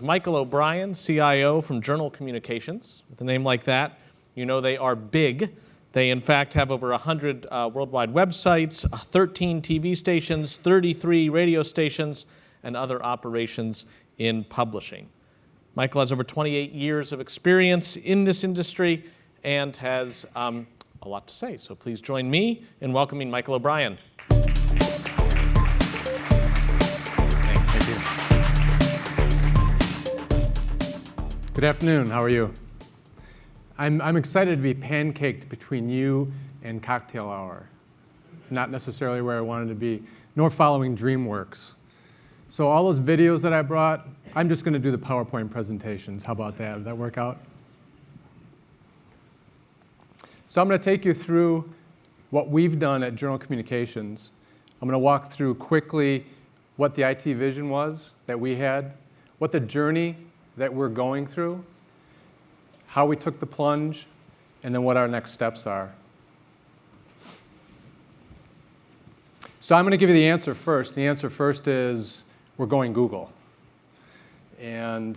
Michael O'Brien, CIO from Journal Communications. With a name like that, you know they are big. They, in fact, have over 100 worldwide websites, 13 TV stations, 33 radio stations, and other operations in publishing. Michael has over 28 years of experience in this industry and has a lot to say. So please join me in welcoming Michael O'Brien. Thank you. Good afternoon. How are you? I'm excited to be pancaked between you and cocktail hour. Not necessarily where I wanted to be, nor following DreamWorks. So all those videos that I brought, I'm just going to do the PowerPoint presentations. How about that? Did that work out? So I'm going to take you through what we've done at Journal Communications. I'm going to walk through quickly what the IT vision was that we had, what the journey that we're going through, how we took the plunge, and then what our next steps are. So I'm going to give you the answer first. The answer first is we're going Google. And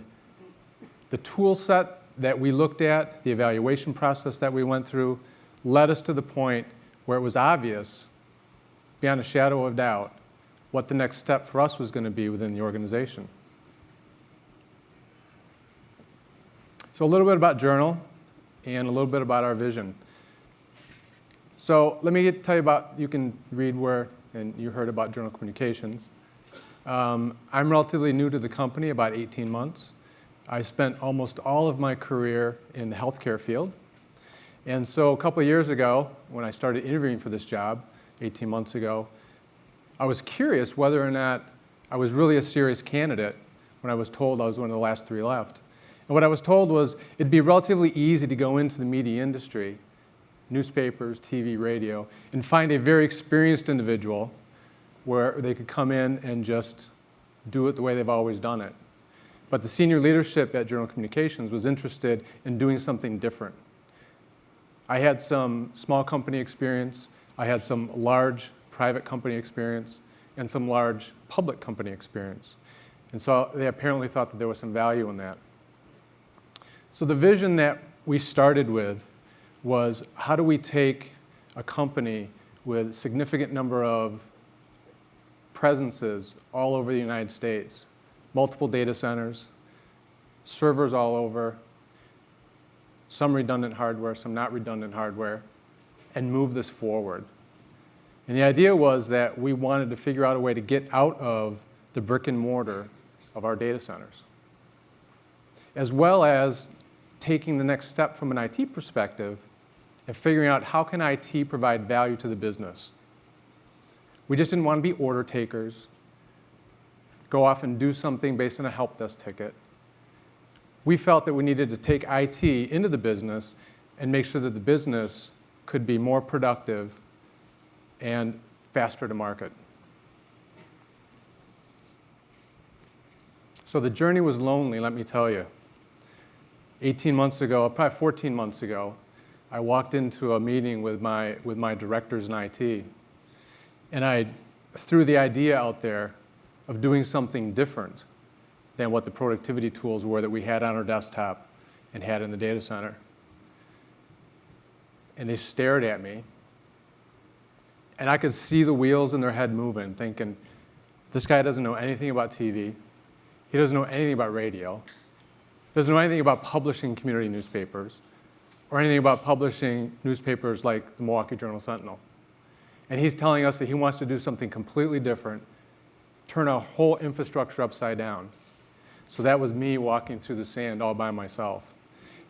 the tool set that we looked at, the evaluation process that we went through, led us to the point where it was obvious, beyond a shadow of doubt, what the next step for us was going to be within the organization. So a little bit about Journal and a little bit about our vision. So let me tell you about, you can read where, and you heard about Journal Communications. I'm relatively new to the company, about 18 months. I spent almost all of my career in the healthcare field. And so a couple of years ago, when I started interviewing for this job, 18 months ago, I was curious whether or not I was really a serious candidate when I was told I was one of the last 3 left. And what I was told was it'd be relatively easy to go into the media industry, newspapers, TV, radio, and find a very experienced individual where they could come in and just do it the way they've always done it. But the senior leadership at Journal Communications was interested in doing something different. I had some small company experience, I had some large private company experience, and some large public company experience. And so they apparently thought that there was some value in that. So the vision that we started with was, how do we take a company with a significant number of presences all over the United States, multiple data centers, servers all over, some redundant hardware, some not redundant hardware, and move this forward. And the idea was that we wanted to figure out a way to get out of the brick and mortar of our data centers, as well as taking the next step from an IT perspective and figuring out how can IT provide value to the business. We just didn't want to be order takers, go off and do something based on a help desk ticket. We felt that we needed to take IT into the business and make sure that the business could be more productive and faster to market. So the journey was lonely, let me tell you. 18 months ago, probably 14 months ago, I walked into a meeting with my directors in IT. And I threw the idea out there of doing something different than what the productivity tools were that we had on our desktop and had in the data center. And they stared at me. And I could see the wheels in their head moving, thinking, this guy doesn't know anything about TV. He doesn't know anything about radio. Doesn't know anything about publishing community newspapers or anything about publishing newspapers like the Milwaukee Journal-Sentinel. And he's telling us that he wants to do something completely different, turn our whole infrastructure upside down. So that was me walking through the sand all by myself.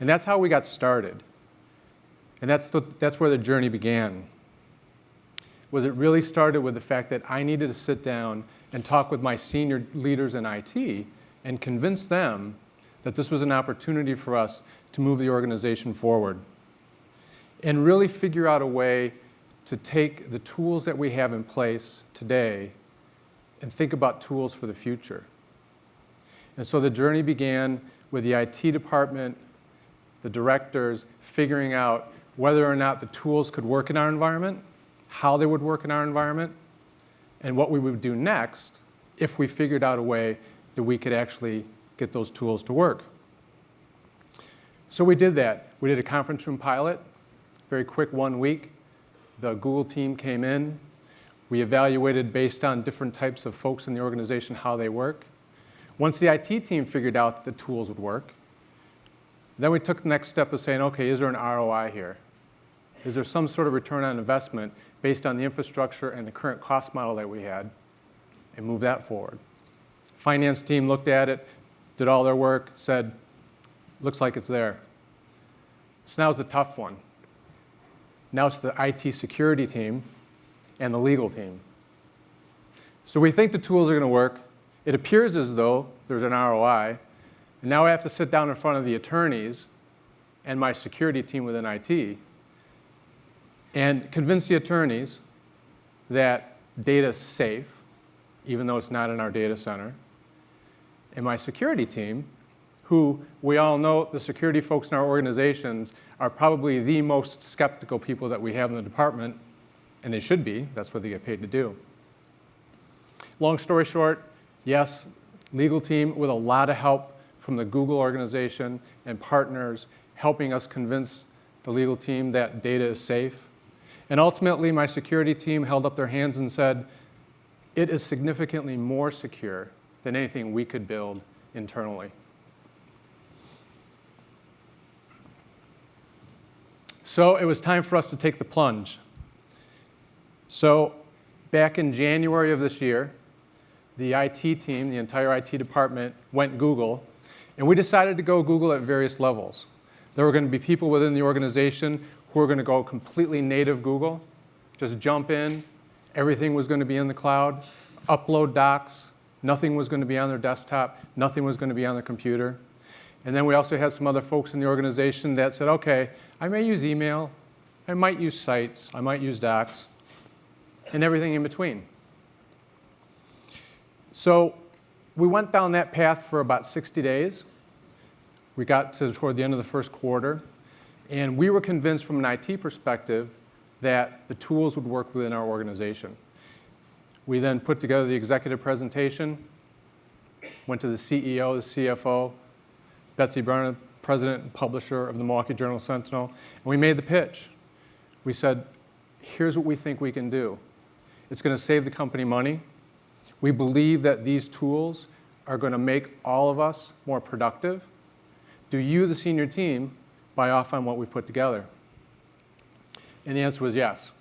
And that's how we got started. And that's where the journey began. Was it really started with the fact that I needed to sit down and talk with my senior leaders in IT and convince them that this was an opportunity for us to move the organization forward and really figure out a way to take the tools that we have in place today and think about tools for the future. And so the journey began with the IT department, the directors, figuring out whether or not the tools could work in our environment, how they would work in our environment, and what we would do next if we figured out a way that we could actually get those tools to work. So we did that. We did a conference room pilot, very quick 1 week. The Google team came in. We evaluated based on different types of folks in the organization how they work. Once the IT team figured out that the tools would work, then we took the next step of saying, okay, is there an ROI here? Is there some sort of return on investment based on the infrastructure and the current cost model that we had, and move that forward? Finance team looked at it, did all their work, said, looks like it's there. So now's the tough one. Now it's the IT security team and the legal team. So we think the tools are going to work. It appears as though there's an ROI. And now I have to sit down in front of the attorneys and my security team within IT and convince the attorneys that data is safe, even though it's not in our data center. And my security team, who we all know the security folks in our organizations are probably the most skeptical people that we have in the department, and they should be. That's what they get paid to do. Long story short, yes, legal team with a lot of help from the Google organization and partners helping us convince the legal team that data is safe. And ultimately, my security team held up their hands and said, it is significantly more secure than anything we could build internally. So it was time for us to take the plunge. So back in January of this year, the IT team, the entire IT department, went Google, and we decided to go Google at various levels. There were going to be people within the organization who were going to go completely native Google, just jump in, everything was going to be in the cloud, upload docs, nothing was going to be on their desktop, nothing was going to be on their computer. And then we also had some other folks in the organization that said, okay, I may use email, I might use sites, I might use docs, and everything in between. So we went down that path for about 60 days. We got toward the end of the first quarter, and we were convinced from an IT perspective that the tools would work within our organization. We then put together the executive presentation, went to the CEO, the CFO, Betsy Brennan, president and publisher of the Milwaukee Journal-Sentinel, and we made the pitch. We said, here's what we think we can do. It's going to save the company money. We believe that these tools are going to make all of us more productive. Do you, the senior team, buy off on what we've put together? And the answer was yes.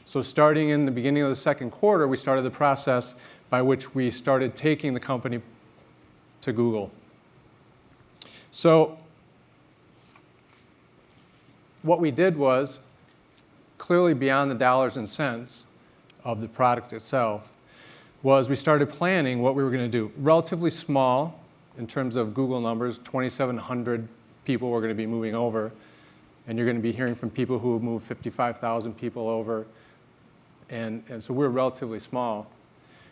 So starting in the beginning of the second quarter, we started the process by which we started taking the company to Google. So what we did was, clearly beyond the dollars and cents of the product itself, was we started planning what we were going to do. Relatively small in terms of Google numbers, 2,700 people were going to be moving over. And you're going to be hearing from people who have moved 55,000 people over. And so we're relatively small.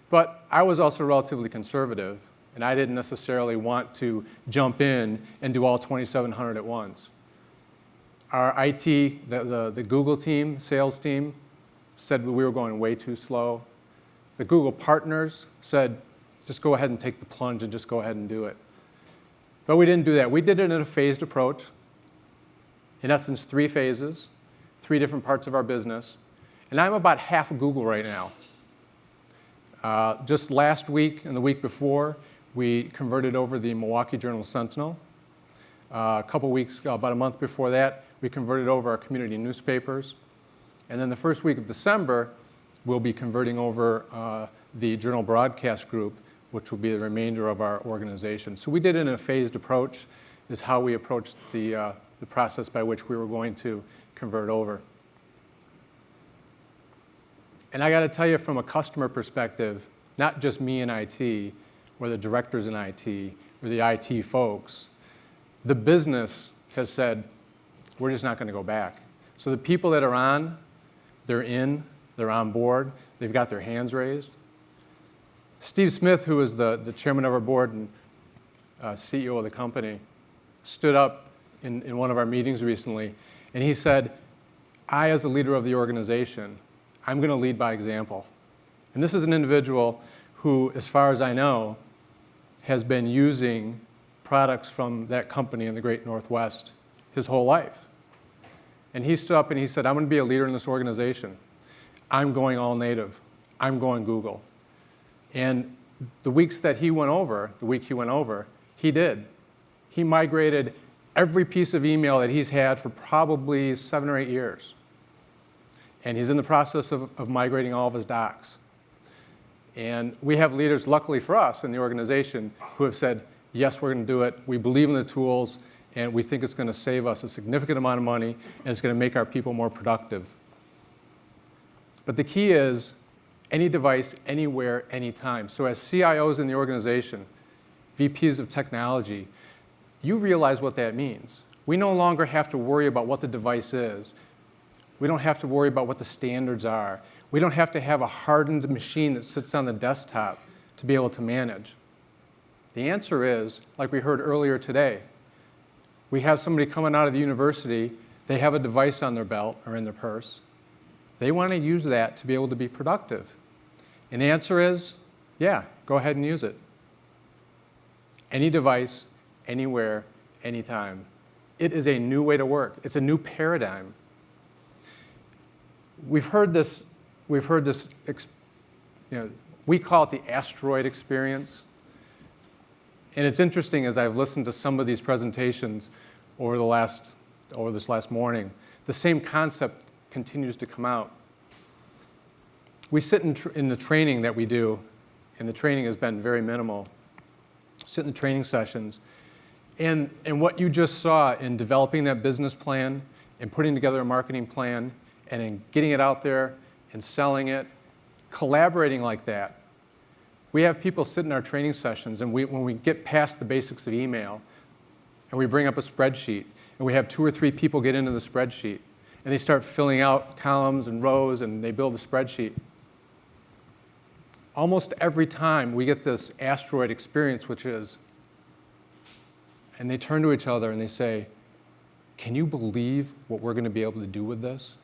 But I was also relatively conservative, and I didn't necessarily want to jump in and do all 2,700 at once. Our IT, the Google team, sales team, said we were going way too slow. The Google partners said, just go ahead and take the plunge and just go ahead and do it. But we didn't do that. We did it in a phased approach. In essence, 3 phases, 3 different parts of our business. And I'm about half of Google right now. Just last week and the week before, we converted over the Milwaukee Journal-Sentinel. A couple weeks, about a month before that, we converted over our community newspapers. And then the first week of December, we'll be converting over the Journal Broadcast Group, which will be the remainder of our organization. So we did it in a phased approach, is how we approached the process by which we were going to convert over. And I got to tell you, from a customer perspective, not just me in IT, or the directors in IT, or the IT folks, the business has said, we're just not going to go back. So the people that are on, they're on board, they've got their hands raised. Steve Smith, who is the chairman of our board and CEO of the company, stood up in one of our meetings recently, and he said, I, as a leader of the organization, I'm going to lead by example. And this is an individual who, as far as I know, has been using products from that company in the Great Northwest his whole life. And he stood up and he said, I'm going to be a leader in this organization. I'm going all native. I'm going Google. And the week he went over, he did. He migrated every piece of email that he's had for probably 7 or 8 years. And he's in the process of migrating all of his docs. And we have leaders, luckily for us in the organization, who have said, yes, we're going to do it. We believe in the tools, and we think it's going to save us a significant amount of money, and it's going to make our people more productive. But the key is any device, anywhere, anytime. So as CIOs in the organization, VPs of technology, you realize what that means. We no longer have to worry about what the device is. We don't have to worry about what the standards are. We don't have to have a hardened machine that sits on the desktop to be able to manage. The answer is, like we heard earlier today, we have somebody coming out of the university, they have a device on their belt or in their purse. They want to use that to be able to be productive. And the answer is, yeah, go ahead and use it. Any device, anywhere, anytime. It is a new way to work. It's a new paradigm. We've heard this, we call it the asteroid experience. And it's interesting as I've listened to some of these presentations over this last morning, the same concept continues to come out. We sit in the training that we do, and the training has been very minimal. Sit in the training sessions, and what you just saw in developing that business plan and putting together a marketing plan and in getting it out there and selling it, collaborating like that. We have people sit in our training sessions, and when we get past the basics of email, and we bring up a spreadsheet, and we have 2 or 3 people get into the spreadsheet, and they start filling out columns and rows, and they build a spreadsheet. Almost every time we get this asteroid experience, which is, and they turn to each other and they say, can you believe what we're going to be able to do with this?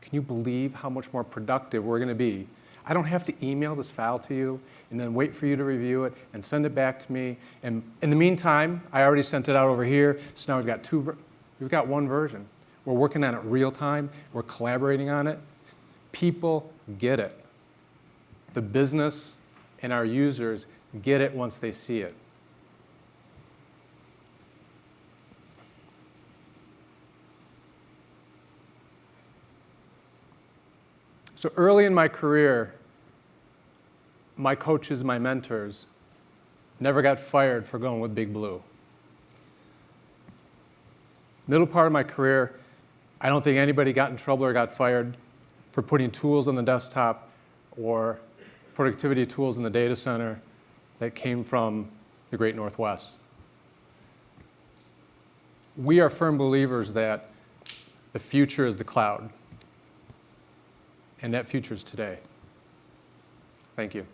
Can you believe how much more productive we're going to be? I don't have to email this file to you and then wait for you to review it and send it back to me. And in the meantime, I already sent it out over here, so now we've got one version. We're working on it real time. We're collaborating on it. People get it. The business and our users get it once they see it. So early in my career, my coaches, my mentors, never got fired for going with Big Blue. Middle part of my career, I don't think anybody got in trouble or got fired for putting tools on the desktop or productivity tools in the data center that came from the Great Northwest. We are firm believers that the future is the cloud, and that future is today. Thank you.